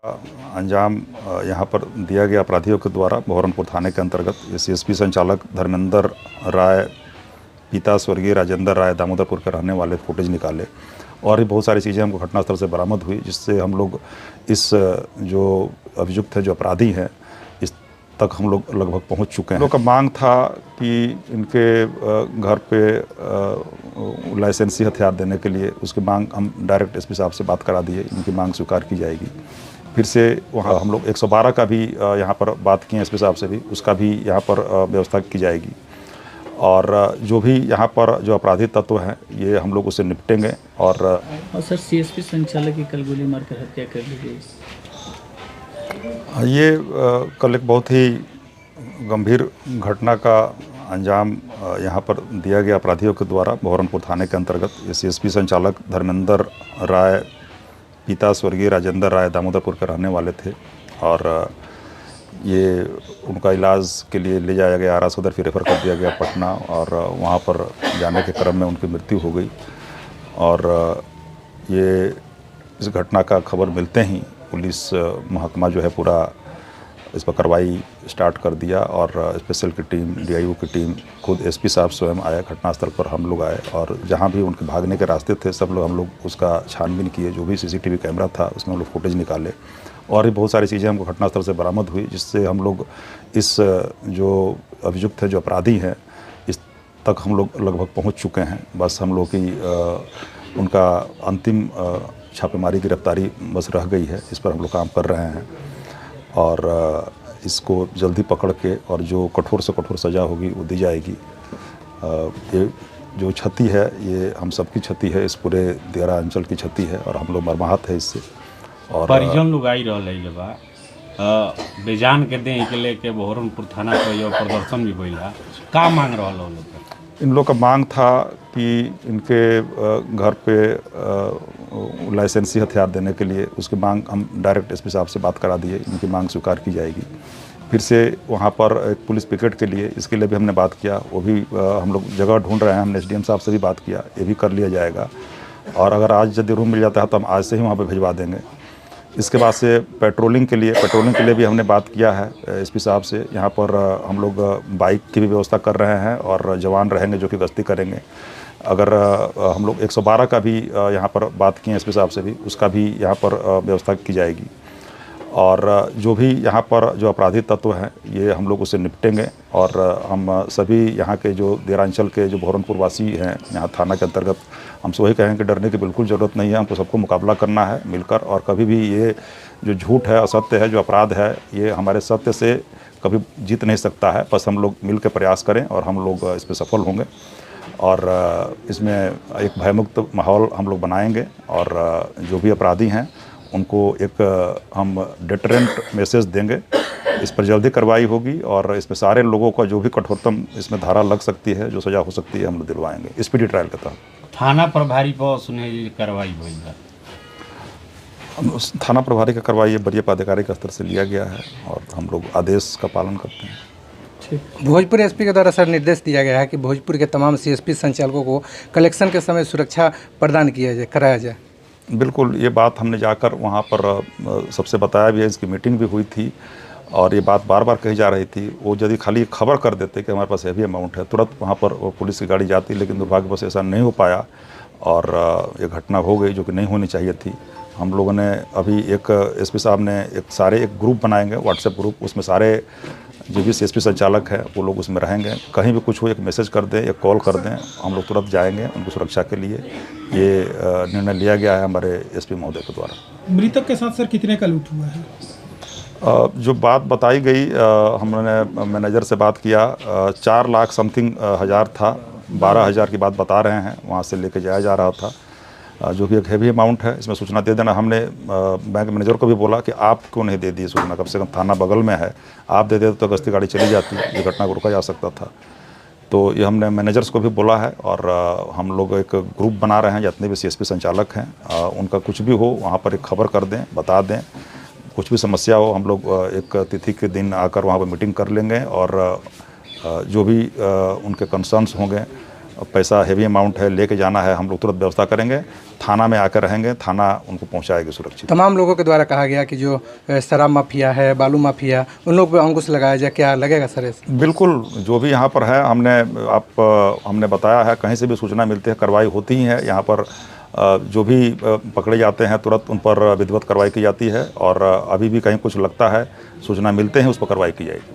अंजाम यहाँ पर दिया गया अपराधियों के द्वारा बहरमपुर थाने के अंतर्गत सीएसपी संचालक धर्मेंद्र राय पिता स्वर्गीय राजेंद्र राय दामोदरपुर के रहने वाले फुटेज निकाले और भी बहुत सारी चीज़ें हमको घटनास्थल से बरामद हुई, जिससे हम लोग इस जो अभियुक्त हैं, जो अपराधी हैं, इस तक हम लोग लगभग पहुंच चुके हैं। हम लोग का मांग था कि इनके घर पे लाइसेंसी हथियार देने के लिए, उसकी मांग हम डायरेक्ट एसपी साहब से बात करा दिए, इनकी मांग स्वीकार की जाएगी। फिर से वहाँ हम लोग 112 का भी यहाँ पर बात की एसपी साहब से भी, उसका भी यहाँ पर व्यवस्था की जाएगी। और जो भी यहाँ पर जो अपराधी तत्व हैं, ये हम लोग उससे निपटेंगे। और सर, सीएसपी संचालक की कल गोली मारकर हत्या कर दी गई। ये कल एक बहुत ही गंभीर घटना का अंजाम यहाँ पर दिया गया अपराधियों के द्वारा बहरमपुर थाने के अंतर्गत सीएसपी संचालक धर्मेंद्र राय पिता स्वर्गीय राजेंद्र राय दामोदरपुर के रहने वाले थे। और ये उनका इलाज के लिए ले जाया गया आरा सदर, फिर रेफर कर दिया गया पटना, और वहाँ पर जाने के क्रम में उनकी मृत्यु हो गई। और ये इस घटना का खबर मिलते ही पुलिस महकमा जो है पूरा इस पर कार्रवाई स्टार्ट कर दिया, और स्पेशल की टीम, डीआईओ की टीम, खुद एसपी साहब स्वयं आए घटनास्थल पर, हम लोग आए, और जहाँ भी उनके भागने के रास्ते थे सब लोग हम लोग उसका छानबीन किए। जो भी सीसीटीवी कैमरा था उसमें हम लोग फुटेज निकाले, और भी बहुत सारी चीज़ें हमको घटनास्थल से बरामद हुई, जिससे हम लोग इस जो अभियुक्त है, जो अपराधी हैं, इस तक हम लोग लगभग पहुँच चुके हैं। बस हम लोग की उनका अंतिम छापेमारी गिरफ्तारी बस रह गई है, इस पर हम लोग काम कर रहे हैं। और इसको जल्दी पकड़ के और जो कठोर से कठोर सज़ा होगी वो दी जाएगी। ये जो क्षति है, ये हम सबकी क्षति है, इस पूरे दियारा अंचल की क्षति है, और हम लोग मर्माहत है इससे। और परिजन लोग आई रहे बा बेजान के दें के लेके बहरमपुर थाना को यो प्रदर्शन भी भइला, का मांग रहा लोग? इन लोग का मांग था कि इनके घर पे लाइसेंसी हथियार देने के लिए, उसकी मांग हम डायरेक्ट एसपी साहब से बात करा दिए, इनकी मांग स्वीकार की जाएगी। फिर से वहाँ पर एक पुलिस पिकेट के लिए, इसके लिए भी हमने बात किया, वो भी हम लोग जगह ढूंढ रहे हैं। हमने एसडीएम साहब से भी बात किया, ये भी कर लिया जाएगा। और अगर आज यदि रूम मिल जाता है तो हम आज से ही वहाँ पर भिजवा देंगे। इसके बाद से पेट्रोलिंग के लिए भी हमने बात किया है एसपी साहब से। यहाँ पर हम लोग बाइक की भी व्यवस्था कर रहे हैं, और जवान रहेंगे जो कि गश्ती करेंगे। अगर हम लोग 112 का भी यहाँ पर बात की एसपी साहब से भी, उसका भी यहाँ पर व्यवस्था की जाएगी। और जो भी यहाँ पर जो अपराधी तत्व हैं, ये हम लोग उससे निपटेंगे। और हम सभी यहाँ के जो दियारांचल के जो बहरमपुर वासी हैं, यहाँ थाना के अंतर्गत, हमसे वही कहें कि डरने की बिल्कुल ज़रूरत नहीं है। हमको सबको मुकाबला करना है मिलकर, और कभी भी ये जो झूठ है, असत्य है, जो अपराध है, ये हमारे सत्य से कभी जीत नहीं सकता है। बस हम लोग मिल के प्रयास करें और हम लोग इस पर सफल होंगे, और इसमें एक भयमुक्त माहौल हम लोग बनाएंगे। और जो भी अपराधी हैं उनको एक हम डिटरेंट मैसेज देंगे। इस पर जल्दी कार्रवाई होगी, और इसमें सारे लोगों का जो भी कठोरतम इसमें धारा लग सकती है, जो सज़ा हो सकती है, हम लोग दिलवाएंगे स्पीडी ट्रायल के तहत। थाना प्रभारी पर सुनहरी कार्रवाई हुई है। थाना प्रभारी का कार्रवाई वरीय पदाधिकारी का स्तर से लिया गया है, और हम लोग आदेश का पालन करते हैं। भोजपुर एसपी के द्वारा सर निर्देश दिया गया है कि भोजपुर के तमाम सीएसपी संचालकों को कलेक्शन के समय सुरक्षा प्रदान कराया जाए। बिल्कुल, ये बात हमने जाकर वहाँ पर सबसे बताया भी है, इसकी मीटिंग भी हुई थी, और ये बात बार बार कही जा रही थी। वो यदि खाली खबर कर देते कि हमारे पास हैवी अमाउंट है, तुरंत वहाँ पर वो पुलिस की गाड़ी जाती, लेकिन दुर्भाग्यवश ऐसा नहीं हो पाया, और ये घटना हो गई जो कि नहीं होनी चाहिए थी। हम लोगों ने अभी एक एसपी साहब ने एक ग्रुप बनाएंगे, व्हाट्सएप ग्रुप, उसमें सारे जो भी सीएसपी संचालक है वो लोग उसमें रहेंगे। कहीं भी कुछ हो, एक मैसेज कर दें, एक कॉल कर दें, हम लोग तुरंत जाएंगे उनकी सुरक्षा के लिए। ये निर्णय लिया गया है हमारे एसपी महोदय के द्वारा। मृतक के साथ सर कितने का लूट हुआ है? जो बात बताई गई, हमने मैनेजर से बात किया, 4 लाख समथिंग हज़ार था, 12,000 की बात बता रहे हैं, वहाँ से लेके जाया जा रहा था, जो कि एक हैवी अमाउंट है। इसमें सूचना दे देना। हमने बैंक मैनेजर को भी बोला कि आप क्यों नहीं दे दिए सूचना, कम से कम थाना बगल में है, आप दे देते तो गश्ती गाड़ी चली जाती, ये घटना को रोका जा सकता था। तो ये हमने मैनेजर्स को भी बोला है, और हम लोग एक ग्रुप बना रहे हैं, जितने भी सीएसपी संचालक हैं, उनका कुछ भी हो वहाँ पर एक खबर कर दें, बता दें। कुछ भी समस्या हो, हम लोग एक तिथि के दिन आकर वहाँ पर मीटिंग कर लेंगे, और जो भी उनके कंसर्न्स होंगे पैसा हेवी अमाउंट है, लेके जाना है, हम लोग तुरंत व्यवस्था करेंगे, थाना में आकर रहेंगे, थाना उनको पहुंचाएगी सुरक्षित। तमाम लोगों के द्वारा कहा गया कि जो शराब माफिया है, बालू माफिया, उन लोग पे अंकुश लगाया जाए, क्या लगेगा सर? बिल्कुल, जो भी यहाँ पर है हमने बताया है, कहीं से भी सूचना मिलती है कार्रवाई होती ही है। यहाँ पर जो भी पकड़े जाते हैं तुरंत उन पर विधिवत कार्रवाई की जाती है, और अभी भी कहीं कुछ लगता है, सूचना मिलते हैं, उस पर कार्रवाई की जाएगी।